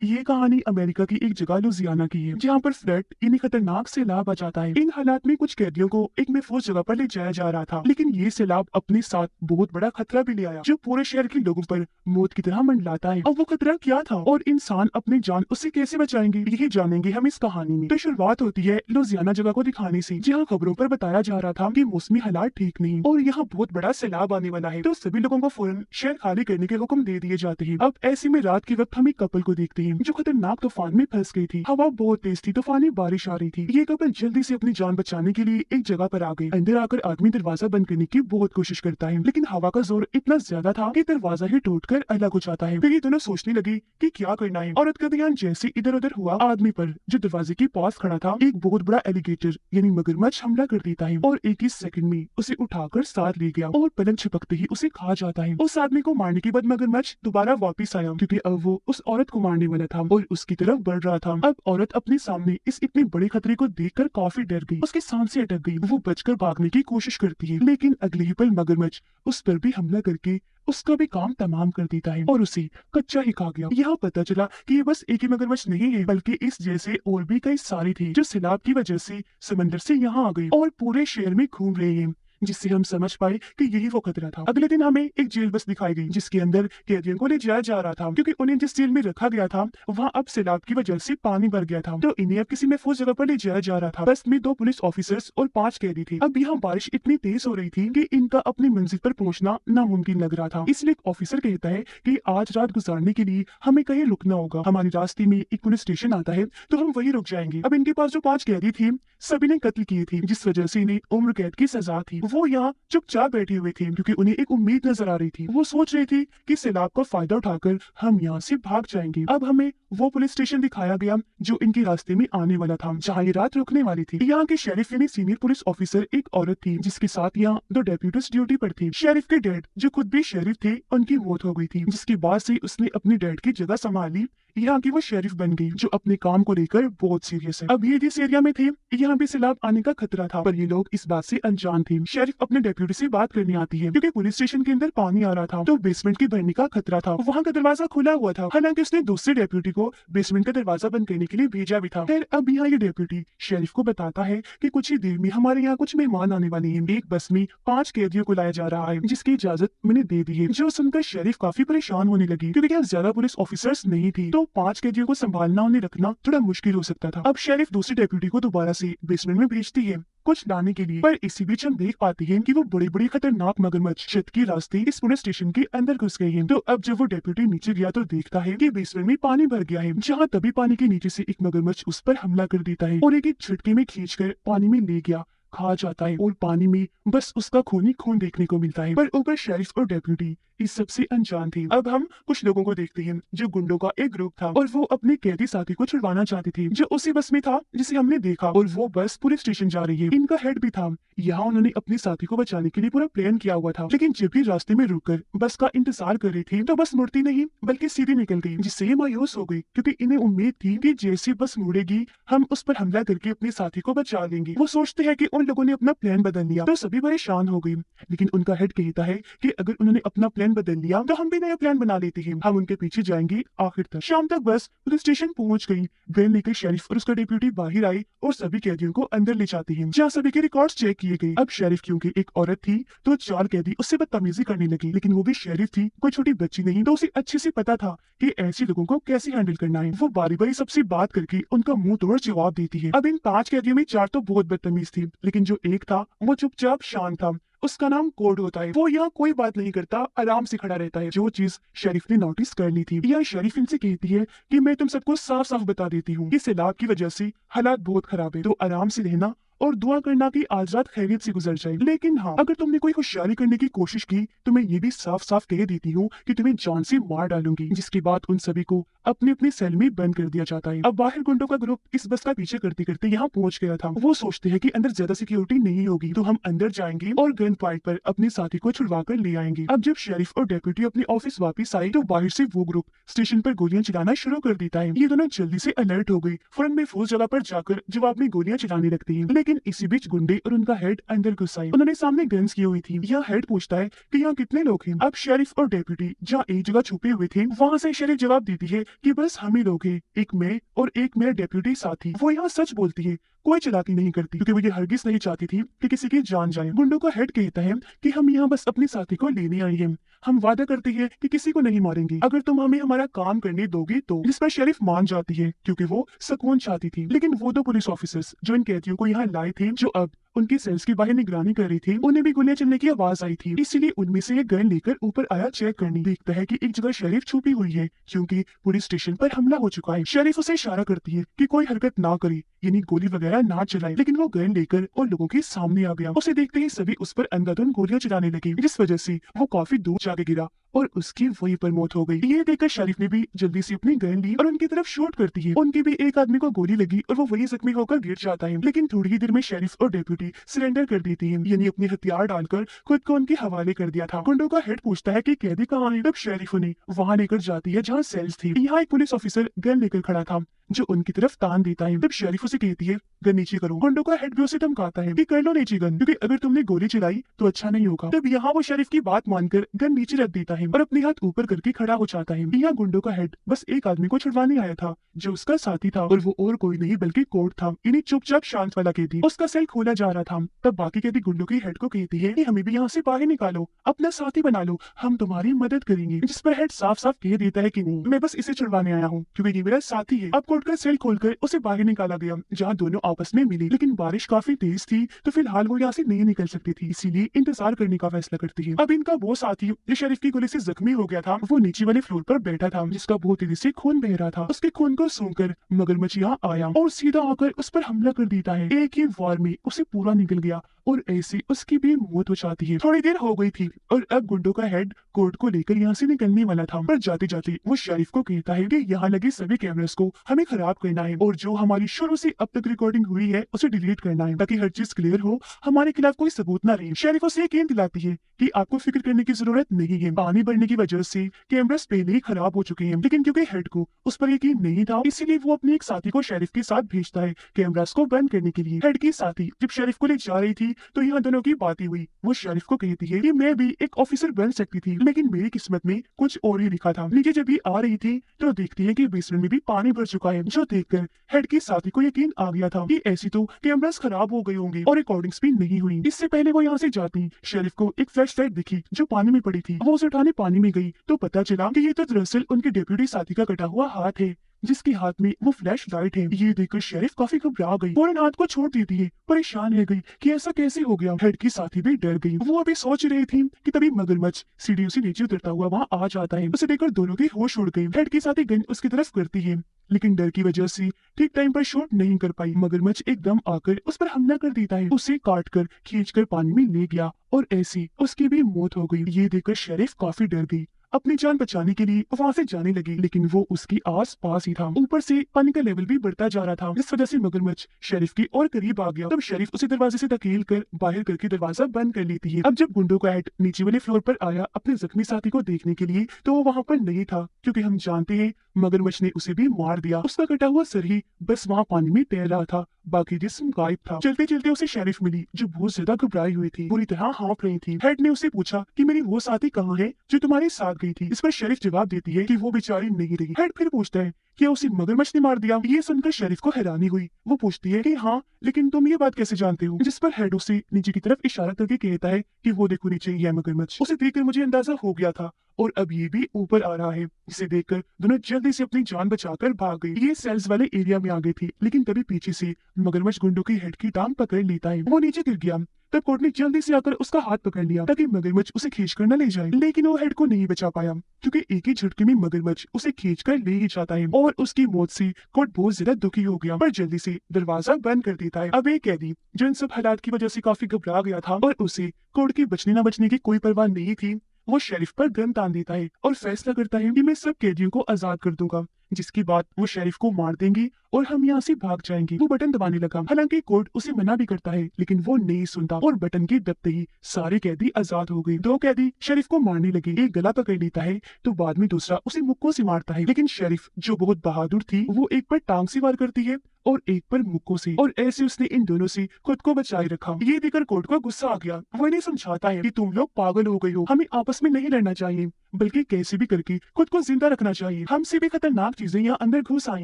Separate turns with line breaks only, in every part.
ये कहानी अमेरिका की एक जगह लुजियाना की है, जहाँ पर फ्लड यानी खतरनाक सैलाब आ जाता है। इन हालात में कुछ कैदियों को एक महफूज जगह पर ले जाया जा रहा था, लेकिन ये सैलाब अपने साथ बहुत बड़ा खतरा भी ले आया, जो पूरे शहर के लोगों पर मौत की तरह मंडलाता है। अब वो खतरा क्या था और इंसान अपनी जान उससे कैसे बचाएंगे, यही जानेंगे हम इस कहानी में। तो शुरुआत होती है लुजियाना जगह को दिखाने से, जहाँ खबरों पर बताया जा रहा था कि मौसमी हालात ठीक नहीं और यहाँ बहुत बड़ा सैलाब आने वाला है। तो सभी लोगों को फौरन शहर खाली करने के हुक्म दे दिए जाते हैं। अब ऐसे में रात के वक्त हम एक कपल को देखते हैं जो खतरनाक तूफान में फंस गई थी। हवा बहुत तेज थी, तूफानी बारिश आ रही थी। ये कपल जल्दी से अपनी जान बचाने के लिए एक जगह पर आ गए। अंदर आकर आदमी दरवाजा बंद करने की बहुत कोशिश करता है, लेकिन हवा का जोर इतना ज्यादा था कि दरवाजा ही टूटकर अलग हो जाता है। फिर ये दोनों सोचने लगे कि क्या करना है। औरत का ध्यान जैसे इधर उधर हुआ, आदमी पर जो दरवाजे के पास खड़ा था एक बहुत बड़ा एलिगेटर यानी मगरमच्छ हमला कर देता है और एक ही सेकंड में उसे उठाकर साथ ले गया और पलंग छिपकते ही उसे खा जाता है। उस आदमी को मारने के बाद मगरमच्छ दोबारा वापिस आया, क्योंकि अब वो उस औरत को मारने वाला था और उसकी तरफ बढ़ रहा था। अब औरत अपने सामने इस इतने बड़े खतरे को देखकर काफी डर गई, उसकी सांसें अटक गई। वो बचकर भागने की कोशिश करती है, लेकिन अगले ही पल मगरमच्छ उस पर भी हमला करके उसका भी काम तमाम कर देता है और उसे कच्चा ही खा गया। यहाँ पता चला कि ये बस एक ही मगरमच्छ नहीं है, बल्कि इस जैसे और भी कई सारे थे जो सैलाब की वजह से समंदर से यहाँ आ गए और पूरे शहर में घूम रहे हैं, जिससे हम समझ पाए कि यही वो खतरा था। अगले दिन हमें एक जेल बस दिखाई गई, जिसके अंदर कैदियों को ले जाया जा रहा था, क्योंकि उन्हें जिस जेल में रखा गया था वहाँ अब सैलाब की वजह से पानी भर गया था। तो इन्हें अब किसी महफूज जगह पर ले जाया जा रहा था। बस में 2 पुलिस ऑफिसर्स और 5 कैदी थे। अब यहाँ बारिश इतनी तेज हो रही थी कि इनका अपनी मंजिल पर पहुंचना नामुमकिन लग रहा था। इसलिए एक ऑफिसर कहता है कि आज रात गुजारने के लिए हमें कहीं रुकना होगा। हमारे रास्ते में एक पुलिस स्टेशन आता है, तो हम वही रुक जाएंगे। अब इनके पास जो 5 कैदी थे सभी ने कत्ल किए थे, जिस वजह से इन्हें उम्र कैद की सजा थी। वो यहाँ चुपचाप बैठे हुए थे, क्योंकि उन्हें एक उम्मीद नजर आ रही थी। वो सोच रहे थे कि सैलाब का फायदा उठाकर हम यहाँ से भाग जाएंगे। अब हमें वो पुलिस स्टेशन दिखाया गया जो इनके रास्ते में आने वाला था, जहाँ ये रात रुकने वाली थी। यहाँ के शेरिफ यानी सीनियर पुलिस ऑफिसर एक औरत थी, जिसके साथ यहाँ 2 डेप्यूटीज ड्यूटी पर थे। शेरिफ के डैड जो खुद भी शेरिफ थे, उनकी मौत हो गई थी, जिसके बाद से उसने अपनी डैड की जगह संभाली। यहाँ की वो शेरिफ बन गई, जो अपने काम को लेकर बहुत सीरियस है। अब ये जिस एरिया में थे यहाँ भी सैलाब आने का खतरा था, पर ये लोग इस बात से अनजान थे। शेरिफ अपने डेप्यूटी से बात करने आती है, क्योंकि पुलिस स्टेशन के अंदर पानी आ रहा था, तो बेसमेंट के भरने का खतरा था। वहाँ का दरवाजा खुला हुआ था, हालांकि उसने दूसरे डेप्यूटी को बेसमेंट का दरवाजा बंद करने के लिए भेजा भी था। फिर अब यहाँ ये डेप्यूटी शेरिफ को बताता है कि कुछ ही देर में हमारे यहाँ कुछ मेहमान आने वाले हैं। एक बस में 5 कैदियों को लाया जा रहा है, जिसकी इजाजत मैंने दे दी है। जो सुनकर शेरिफ काफी परेशान होने लगी, क्योंकि यहाँ ज्यादा पुलिस ऑफिसर्स नहीं थी, तो 5 कैदियों को संभालना उन्हें रखना थोड़ा मुश्किल हो सकता था। अब शेरिफ दूसरी डेप्यूटी को दोबारा से बेसमेंट में भेजती है कुछ लाने के लिए, पर इसी बीच हम देख पाते हैं कि वो बड़ी बड़ी खतरनाक मगरमच्छ छत के रास्ते इस पुलिस स्टेशन के अंदर घुस गए हैं। तो अब जब वो डेप्यूटी नीचे गया तो देखता है कि बेसमेंट में पानी भर गया है, जहाँ तभी पानी के नीचे से एक मगरमच्छ उस पर हमला कर देता है और एक झटके में खींचकर पानी में ले गया, खा जाता है और पानी में बस उसका खून ही खून देखने को मिलता है। पर ऊपर शेरिफ और डेप्यूटी इस सबसे अनजान थे। अब हम कुछ लोगों को देखते हैं जो गुंडों का एक ग्रुप था और वो अपने कैदी साथी को छुड़वाना चाहते थे, जो उसी बस में था जिसे हमने देखा, और वो बस पुलिस स्टेशन जा रही है। इनका हेड भी था। यहाँ उन्होंने अपने साथी को बचाने के लिए पूरा प्लान किया हुआ था, लेकिन जब भी रास्ते में रुककर बस का इंतजार कर रही थी तो बस मुड़ती नहीं बल्कि सीधी निकल गई, जिससे ये मायूस हो गई, क्योंकि इन्हें उम्मीद थी कि जैसे बस मुड़ेगी हम उस पर हमला करके अपने साथी को बचा लेंगे। वो सोचते हैं कि उन लोगों ने अपना प्लान बदल लिया, तो सभी परेशान हो गई। लेकिन उनका हेड कहता है कि अगर उन्होंने अपना प्लान बदल लिया तो हम भी नया प्लान बना लेते हैं, हम उनके पीछे जाएंगे आखिर तक। शाम तक बस पुलिस स्टेशन पहुंच गई। गन लेकर शेरिफ और उसका डेप्यूटी बाहर आई और सभी कैदियों को अंदर ले जाते हैं, जहाँ सभी के रिकॉर्ड्स चेक किए गए। अब शेरिफ क्योंकि एक औरत थी तो 4 कैदी उससे बदतमीजी करने लगे, लेकिन वो भी शेरिफ थी, कोई छोटी बच्ची नहीं, तो उसे अच्छे से पता था कि ऐसे लोगों को कैसे हैंडल करना है। वो बारी बारी सबसे बात करके उनका मुंह तोड़ जवाब देती है। अब इन 5 कैदियों में 4 तो बहुत बदतमीज थी, लेकिन जो एक था वो चुपचाप शांत था। उसका नाम कोड होता है। वो यहाँ कोई बात नहीं करता, आराम से खड़ा रहता है, जो चीज शेरिफ ने नोटिस कर ली थी। यह शेरिफ इनसे कहती है कि मैं तुम सबको साफ साफ बता देती हूँ कि सैलाब की वजह से हालात बहुत खराब है, तो आराम से रहना और दुआ करना कि आज रात खैरियत से गुजर जाए। लेकिन हाँ, अगर तुमने कोई होशियारी करने की कोशिश की तो मैं ये भी साफ साफ कह देती हूँ कि तुम्हें जान से मार डालूंगी। जिसके बाद उन सभी को अपने अपने सेल में बंद कर दिया जाता है। अब बाहर गुंडों का ग्रुप इस बस का पीछे करते करते यहाँ पहुंच गया था। वो सोचते हैं कि अंदर ज्यादा सिक्योरिटी नहीं होगी, तो हम अंदर जाएंगे और गन पॉइंट पर अपने साथी को छुड़वा कर ले आएंगे। अब जब शेरिफ और डेप्यूटी अपने ऑफिस वापस आए तो बाहर से वो ग्रुप स्टेशन पर गोलियां चलाना शुरू कर देता है। ये दोनों जल्दी से अलर्ट हो गई, फौरन महफूज जगह पर जाकर जवाब में गोलियां चलाने लगती है। लेकिन इसी बीच गुंडे और उनका हेड अंदर घुस आए। उन्होंने सामने गन्स की हुई थी। यह हेड पूछता है कि यहाँ कितने लोग हैं। अब शेरिफ और डेप्यूटी जहाँ एक जगह छुपे हुए थे वहाँ से शेरिफ जवाब देती है कि बस हम ही लोग हैं, एक मैं और एक मेरा डेप्यूटी साथी। वो यहाँ सच बोलती है, कोई चालाकी नहीं करती, क्योंकि वो ये हरगिज नहीं चाहती थी कि किसी की जान जाए। गुंडों का हेड कहता है कि हम यहाँ बस अपने साथी को लेने आए हैं, हम वादा करते हैं कि किसी को नहीं मारेंगे अगर तुम हमें हमारा काम करने दोगे तो। जिस पर शेरिफ मान जाती है क्योंकि वो सुकून चाहती थी। लेकिन वो दो पुलिस ऑफिसर्स जो इन कैदियों को यहाँ लाए थे, जो अब उनकी सेल्स की बाहर निगरानी कर रही थी, उन्हें भी गोलियां चलने की आवाज आई थी। इसीलिए उनमें से एक गन लेकर ऊपर आया चेक करने। देखता है कि एक जगह शेरिफ छुपी हुई है क्योंकि पुलिस स्टेशन पर हमला हो चुका है। शेरिफ उसे इशारा करती है कि कोई हरकत ना करे, यानी गोली वगैरह ना चलाए, लेकिन वो गन लेकर और लोगों के सामने आ गया। उसे देखते ही सभी उस पर अंधाधुंध गोलियां चलाने लगे, जिस वजह से वो काफी दूर जाके गिरा और उसकी वहीं पर मौत हो गई। ये देखकर शेरिफ ने भी जल्दी से अपनी गन ली और उनकी तरफ शूट करती है। उनके भी एक आदमी को गोली लगी और वो वहीं जख्मी होकर गिर जाता है। लेकिन थोड़ी ही देर में शेरिफ और डेप्यूटी सरेंडर कर देती है, यानी अपने हथियार डालकर खुद को उनके हवाले कर दिया था। गुंडों का हेड पूछता है कि कैदी कहाँ है। तब शेरिफ उन्हें वहाँ लेकर जाती है जहाँ सेल्स थी। यहाँ एक पुलिस ऑफिसर गन लेकर खड़ा था जो उनकी तरफ तान देता है। तब शेरिफ उसे कहती है गन नीचे करो। गुंडों का हेड भी उसे धमकाता है कि कर लो नीचे गन, क्योंकि अगर तुमने गोली चलाई तो अच्छा नहीं होगा। तब यहाँ वो शेरिफ की बात मानकर गन नीचे रख देता है और अपने हाथ ऊपर करके खड़ा हो जाता है। यहाँ गुंडों का हेड बस एक आदमी को छुड़वाने आया था जो उसका साथी था, और वो और कोई नहीं बल्कि कोर्ट था, इन्हीं चुपचाप शांत वाला कैदी। उसका सेल खोला जा रहा था। तब बाकी कैदी गुंडों के हेड को कहती है कि हमें भी यहाँ से बाहर निकालो, अपना साथी बना लो, हम तुम्हारी मदद करेंगे। जिस पर हेड साफ साफ कह देता है कि नहीं, मैं बस इसे छुड़वाने आया हूँ क्योंकि ये मेरा साथी है। अब कोर्ट का सेल खोलकर उसे बाहर निकाला गया जहाँ दोनों आपस में मिले, लेकिन बारिश काफी तेज थी तो फिलहाल वो यहाँ से नहीं निकल सकती थी, इसीलिए इंतजार करने का फैसला करती है। अब इनका वो साथी जो शेरिफ की गोली से जख्मी हो गया था, वो नीचे वाले फ्लोर पर बैठा था, जिसका बहुत तेजी से खून बह रहा था। उसके खून को सूंघकर मगरमच्छ यहाँ आया और सीधा आकर उस पर हमला कर देता है। एक ही वार में उसे पूरा निकल गया और ऐसे उसकी भी मौत हो जाती है। थोड़ी देर हो गई थी और अब गुंडों का हेड कोर्ट को लेकर यहाँ से निकलने वाला था, पर जाते जाते वो शेरिफ को कहता है कि यहाँ लगे सभी कैमरास को हमें खराब करना है और जो हमारी शुरू से अब तक रिकॉर्डिंग हुई है उसे डिलीट करना है, ताकि हर चीज क्लियर हो, हमारे खिलाफ कोई सबूत ना रहे। शेरिफ उसे यकीन दिलाती है कि आपको फिक्र करने की जरूरत नहीं है, पानी बढ़ने की वजह से कैमरास पहले ही खराब हो चुके हैं। लेकिन क्योंकि हेड को उस पर यकीन नहीं था, इसीलिए वो अपने एक साथी को शेरिफ के साथ भेजता है कैमरास को बंद करने के लिए। हेड की साथी जब शेरिफ को ले जा रही थी तो यहाँ दोनों की बातें हुई। वो शेरिफ को कहती है कि मैं भी एक ऑफिसर बन सकती थी, लेकिन मेरी किस्मत में कुछ और ही लिखा था। नीचे जब ये आ रही थी तो देखती है कि बेसमेंट में भी पानी भर चुका है, जो देखकर हेड की साथी को यकीन आ गया था कि ऐसी तो कैमरास खराब हो गए होंगे और रिकॉर्डिंग्स भी नहीं हुई। इससे पहले वो यहाँ से जाती शेरिफ को एक फ्लैश लाइट दिखी जो पानी में पड़ी थी। वो उसे उठाने पानी में गई तो पता चला कि ये तो दरअसल उनके डेप्यूटी साथी का कटा हुआ हाथ है, जिसके हाथ में वो फ्लैश लाइट है। ये देखकर शेरिफ काफी घबरा गई, फौरन हाथ को छोड़ देती है, परेशान रह गई कि ऐसा कैसे हो गया। हेड की साथी भी डर गई। वो अभी सोच रही थी कि तभी मगरमच्छ सीढ़ियों से नीचे उतरता हुआ वहाँ आ जाता है। उसे देखकर दोनों की होश उड़ गई। हेड की साथी गन उसकी तरफ करती है, लेकिन डर की वजह से ठीक टाइम पर शूट नहीं कर पाई। मगरमच्छ एकदम आकर उस पर हमला कर देता है, उसे काटकर खींचकर पानी में ले गया और ऐसी उसकी भी मौत हो गई। ये देखकर शेरिफ काफी डर गई। अपनी जान बचाने के लिए वहाँ से जाने लगी, लेकिन वो उसकी आस पास ही था। ऊपर से पानी का लेवल भी बढ़ता जा रहा था, जिस वजह से मगरमच्छ शेरिफ के और करीब आ गया। तब शेरिफ उसे दरवाजे से धकेल कर बाहर करके दरवाजा बंद कर लेती है। अब जब गुंडों का हेड नीचे वाले फ्लोर पर आया अपने जख्मी साथी को देखने के लिए, तो वो वहाँ पर नहीं था, क्योंकि हम जानते हैं मगरमच्छ ने उसे भी मार दिया। उसका कटा हुआ सर ही बस वहाँ पानी में तैर रहा था, बाकी जिस्म गायब था। चलते चलते उसे शेरिफ मिली जो बहुत ज्यादा घबराई हुई थी, पूरी तरह हाँफ रही थी। हेड ने उसे पूछा कि मेरी वो साथी कहाँ है जो तुम्हारे साथ गई थी। इस पर शेरिफ जवाब देती है कि वो बेचारी नहीं रही। हेड फिर पूछता है क्या उसे मगरमच्छ ने मार दिया। ये सुनकर शेरिफ को हैरानी हुई। वो पूछती है कि हाँ, लेकिन तुम ये बात कैसे जानते हो। जिस पर हेड उसे नीचे की तरफ इशारा करके कहता है कि वो देखो नीचे ये मगरमच्छ। उसे देखकर मुझे अंदाजा हो गया था और अब ये भी ऊपर आ रहा है। इसे देखकर दोनों जल्दी से अपनी जान बचाकर भाग गई। ये सेल्स वाले एरिया में आ गई थी, लेकिन तभी पीछे से मगरमच्छ गुंडों की हेड की टांग पकड़ लेता है। वो नीचे गिर गया। तब कोर्ट ने जल्दी से आकर उसका हाथ पकड़ लिया ताकि मगरमच्छ उसे खींचकर न ले जाए, लेकिन वो हेड को नहीं बचा पाया क्योंकि एक ही झटके में मगरमच्छ उसे खींचकर ले ही जाता है और उसकी मौत से कोर्ट बहुत ज्यादा दुखी हो गया, पर जल्दी से दरवाजा बंद कर देता है। अब एक कैदी जो इन सब हालात की वजह से काफी घबरा गया था और उसे कोर्ट के बचने न बचने की कोई परवाह नहीं थी, वो शेरिफ पर गन तान देता है और फैसला करता है कि मैं सब कैदियों को आजाद कर दूंगा, जिसके बाद वो शेरिफ को मार देंगी और हम यहाँ से भाग जाएंगे। वो बटन दबाने लगा, हालांकि कोर्ट उसे मना भी करता है, लेकिन वो नहीं सुनता और बटन के दबते ही सारे कैदी आजाद हो गए। दो कैदी शेरिफ को मारने लगे, एक गला पकड़ लेता है तो बाद में दूसरा उसे मुक्कों से मारता है, लेकिन शेरिफ जो बहुत बहादुर थी वो एक पर टांग से वार करती है और एक पर मुक्कों से, और ऐसे उसने इन दोनों से खुद को बचाए रखा। ये देखकर कोर्ट को गुस्सा आ गया। वो इन्हें समझाता है कि तुम लोग पागल हो गए हो, हमें आपस में नहीं लड़ना चाहिए, बल्कि कैसे भी करके खुद को जिंदा रखना चाहिए। हमसे भी खतरनाक चीजें यहाँ अंदर घुस आई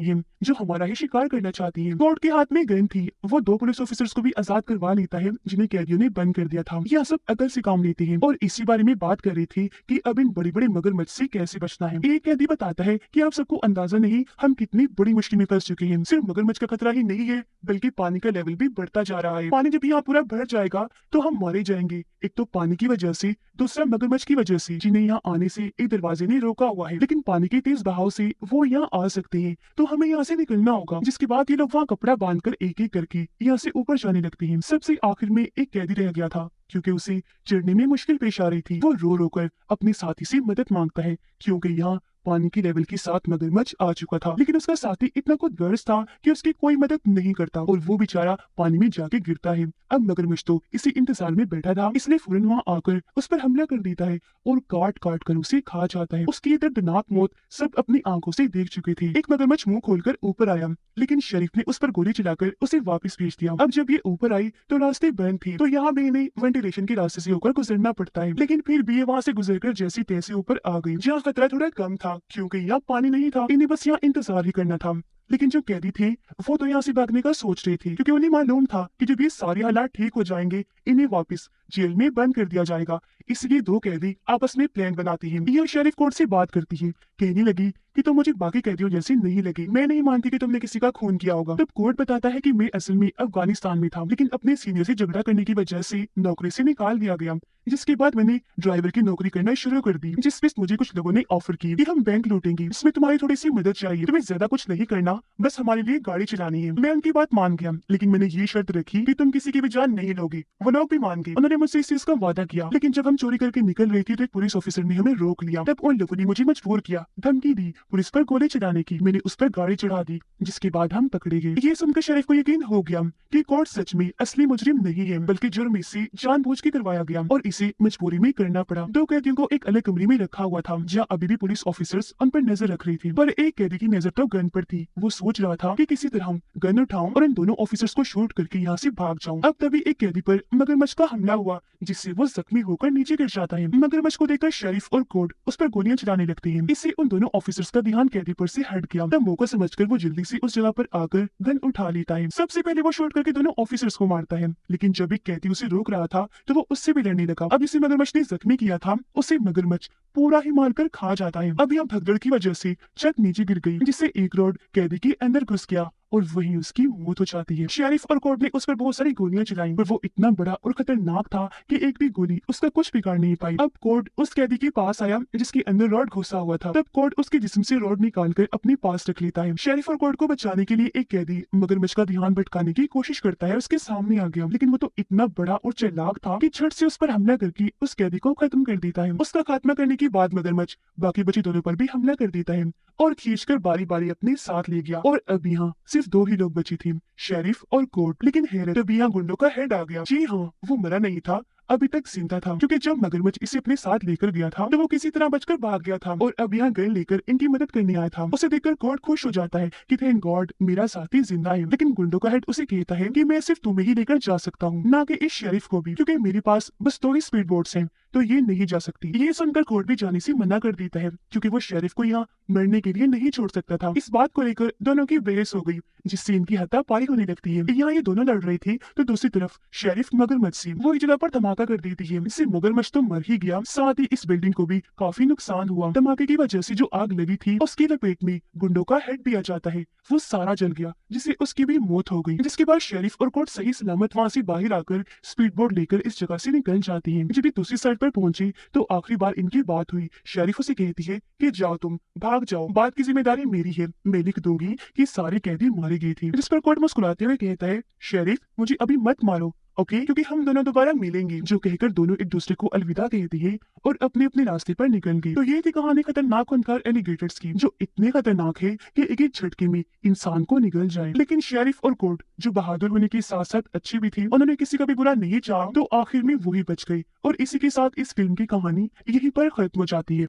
हैं जो हमारा ही शिकार करना चाहती हैं। कोर्ट के हाथ में गन थी, वो दो पुलिस ऑफिसर्स को भी आजाद करवा लेता है जिन्हें कैदियों ने बंद कर दिया था। यह सब अकल से काम लेते हैं और इसी बारे में बात कर रही थी कि अब इन बड़े बड़े मगरमच्छ से कैसे बचना है। एक कैदी बताता है कि आप सबको अंदाजा नहीं हम कितनी बड़ी मुश्किल में फंस चुके हैं। सिर्फ मगरमच्छ का खतरा ही नहीं है, बल्कि पानी का लेवल भी बढ़ता जा रहा है। पानी जब यहाँ पूरा बढ़ जाएगा तो हम मारे जाएंगे, एक तो पानी की वजह से, दूसरा मगरमच्छ की वजह से जिन्हें यहाँ आने से एक दरवाजे ने रोका हुआ है, लेकिन पानी के तेज बहाव से वो यहाँ आ सकते हैं, तो हमें यहाँ से निकलना होगा। जिसके बाद ये लोग वहाँ कपड़ा बांधकर एक एक करके यहाँ से ऊपर जाने लगते हैं। सबसे आखिर में एक कैदी रह गया था क्योंकि उसे चढ़ने में मुश्किल पेश आ रही थी। वो रो रो कर अपने साथी से मदद मांगता है क्योंकि यहाँ पानी की लेवल के साथ मगरमच्छ आ चुका था, लेकिन उसका साथी इतना खुदगर्ज था कि उसकी कोई मदद नहीं करता और वो बेचारा पानी में जाके गिरता है। अब मगरमच्छ तो इसी इंतजार में बैठा था, इसलिए फौरन वहाँ आकर उस पर हमला कर देता है और काट काट कर उसे खा जाता है। उसकी ये दर्दनाक मौत सब अपनी आंखों से देख चुके थे। एक मगरमच्छ मुंह खोलकर ऊपर आया, लेकिन शरीफ ने उस पर गोली चलाकर उसे वापस भेज दिया। अब जब ये ऊपर आई तो रास्ते बंद थे, तो यहाँ भी इन्हें वेंटिलेशन के रास्ते से होकर गुजरना पड़ता है, लेकिन फिर भी ये वहाँ से गुजरकर जैसी तैसे ऊपर आ गई, जहाँ खतरा थोड़ा कम था क्योंकि यहाँ पानी नहीं था। इन्हें बस यहाँ इंतजार ही करना था। लेकिन जो कैदी थे वो तो यहाँ से भागने का सोच रहे थे क्योंकि उन्हें मालूम था कि जब ये सारे हालात ठीक हो जाएंगे इन्हें वापस जेल में बंद कर दिया जाएगा। इसलिए दो कैदी आपस में प्लान बनाती हैं। यह शेरिफ कोर्ट से बात करती है, कहने लगी कि तुम मुझे बाकी कैदियों जैसी नहीं लगी, मैं नहीं मानती कि तुमने किसी का खून किया होगा। तब कोर्ट बताता है कि मैं असल में अफगानिस्तान में था, लेकिन अपने सीनियर से झगड़ा करने की वजह से नौकरी से निकाल दिया गया, जिसके बाद मैंने ड्राइवर की नौकरी करना शुरू कर दी, जिसमें मुझे कुछ लोगों ने ऑफर की कि हम बैंक लूटेंगे, इसमें तुम्हारी थोड़ी सी मदद चाहिए, तुम्हें ज्यादा कुछ नहीं करना, बस हमारे लिए गाड़ी चलानी है। मैं उनकी बात मान गया, लेकिन मैंने ये शर्त रखी कि तुम किसी की भी जान नहीं लोगे। वो लोग भी मान गए, उन्होंने मुझसे इस चीज का वादा किया। लेकिन जब हम चोरी करके निकल रहे थे तो एक पुलिस ऑफिसर ने हमें रोक लिया। तब उन लोगों ने मुझे मजबूर किया, धमकी दी, पुलिस पर गोली चलाने की। मैंने उस पर गाड़ी चढ़ा दी, जिसके बाद हम पकड़े गए। ये सुनकर शरीफ को यकीन हो गया कि कोर्ट सच में असली मुजरिम नहीं है, बल्कि जुर्म इसे जानबूझ के करवाया गया और इसे मजबूरी में करना पड़ा। दो कैदियों को एक अलग कमरे में रखा हुआ था, जहाँ अभी भी पुलिस ऑफिसर्स उन पर नजर रख रही थी, पर एक कैदी की नजर तो गन पर थी। वो सोच रहा था कि किसी तरह गन उठाऊं और इन दोनों ऑफिसर्स को शूट करके यहाँ से भाग जाऊं। अब तभी एक कैदी पर मगरमच्छ का हमला हुआ, जिससे वो जख्मी होकर नीचे गिर जाता है। मगरमच्छ को देखकर शरीफ और कोर्ट उस पर गोलियां चलाने लगते हैं। इससे उन दोनों ऑफिसर्स का ध्यान कैदी पर से हट गया। तब मौका समझकर वो जल्दी से उस जगह पर आकर गन उठा लेता है। सबसे पहले वो शूट करके दोनों ऑफिसर्स को मारता है, लेकिन जब एक कैदी उसे रोक रहा था तो वो उससे भी लड़ने लगा। अब जिसे मगरमच्छ ने जख्मी किया था उसे मगरमच्छ पूरा ही मारकर खा जाता है। अब यहाँ भगदड़ की वजह से छत नीचे गिर गई, जिससे एक रॉड कैदी के अंदर घुस गया और वहीं उसकी मौत हो जाती है। शेरिफ और कोर्ट ने उस पर बहुत सारी गोलियां चलाई, पर वो इतना बड़ा और खतरनाक था कि एक भी गोली उसका कुछ बिगाड़ नहीं पाई। अब कोर्ट उस कैदी के पास आया जिसके अंदर रॉड घुसा हुआ था। तब कोर्ट उसके जिस्म से रॉड निकालकर अपने पास रख लेता है। शेरिफ और कोर्ट को बचाने के लिए एक कैदी मगरमच्छ का ध्यान भटकाने की कोशिश करता है, उसके सामने आ गया, लेकिन वो तो इतना बड़ा और चालाक था कि झट से उस पर हमला करके उस कैदी को खत्म कर देता है। उसका खात्मा करने के बाद मगरमच्छ बाकी बचे दोनों पर भी हमला कर देता है और खींचकर बारी बारी अपने साथ ले गया। और अब यहाँ सिर्फ दो ही लोग बची थी, शेरिफ और कोर्ट। लेकिन हैरत, तब यहाँ गुंडों का हेड आ गया। जी हाँ, वो मरा नहीं था, अभी तक जिंदा था, क्योंकि जब मगरमच्छ इसे अपने साथ लेकर गया था तो वो किसी तरह बचकर भाग गया था और अब यहाँ गन लेकर इनकी मदद करने आया था। उसे देखकर कोर्ट खुश हो जाता है कि थैंक गॉड मेरा साथी जिंदा है। लेकिन गुंडों का हेड उसे कहता है कि मैं सिर्फ तुम्हें ही लेकर जा सकता हूँ, ना कि इस शेरिफ को भी, क्योंकि मेरे पास बस 2 ही स्पीड बोट्स हैं, तो ये नहीं जा सकती। ये सुनकर कोर्ट भी जाने से मना कर देता है, क्योंकि वो शेरिफ को यहाँ मरने के लिए नहीं छोड़ सकता था। इस बात को लेकर दोनों की बहस हो गई, जिससे इनकी हाथापाई होने लगती है। यहाँ ये दोनों लड़ रहे थे तो दूसरी तरफ शेरिफ मगरमच्छ से वो एक जगह पर धमाका कर देती है। इससे मगरमच्छ तो मर ही गया, साथ ही इस बिल्डिंग को भी काफी नुकसान हुआ। धमाके की वजह से जो आग लगी थी उसकी लपेट में गुंडों का हेड भी आ जाता है, वो सारा जल गया, जिससे उसकी भी मौत हो गई। जिसके बाद शेरिफ और कोर्ट सही सलामत वहाँ से बाहर आकर स्पीड बोट लेकर इस जगह से निकल जाती है। जब ये दूसरी साइड पर पहुंची तो आखिरी बार इनकी बात हुई। शेरिफ उसे कहती है कि जाओ, तुम भाग जाओ, बात की जिम्मेदारी मेरी है, मैं लिख दूंगी कि सारे कैदी मारे गए थे। जिस पर कोर्ट मुस्कुराते हुए कहता है, शेरिफ मुझे अभी मत मारो, ओके, क्योंकि हम दोनों दोबारा मिलेंगे, जो कहकर दोनों एक दूसरे को अलविदा कह दिए और अपने अपने रास्ते पर निकल गए। तो ये थी कहानी खतरनाक खूंखार एलिगेटर्स की, जो इतने खतरनाक है कि एक एक झटके में इंसान को निगल जाए। लेकिन शेरिफ और कोर्ट, जो बहादुर होने के साथ साथ अच्छे भी थे, उन्होंने किसी का भी बुरा नहीं चाहा, तो आखिर में वही बच गई। और इसी के साथ इस फिल्म की कहानी यहीं पर खत्म हो जाती है।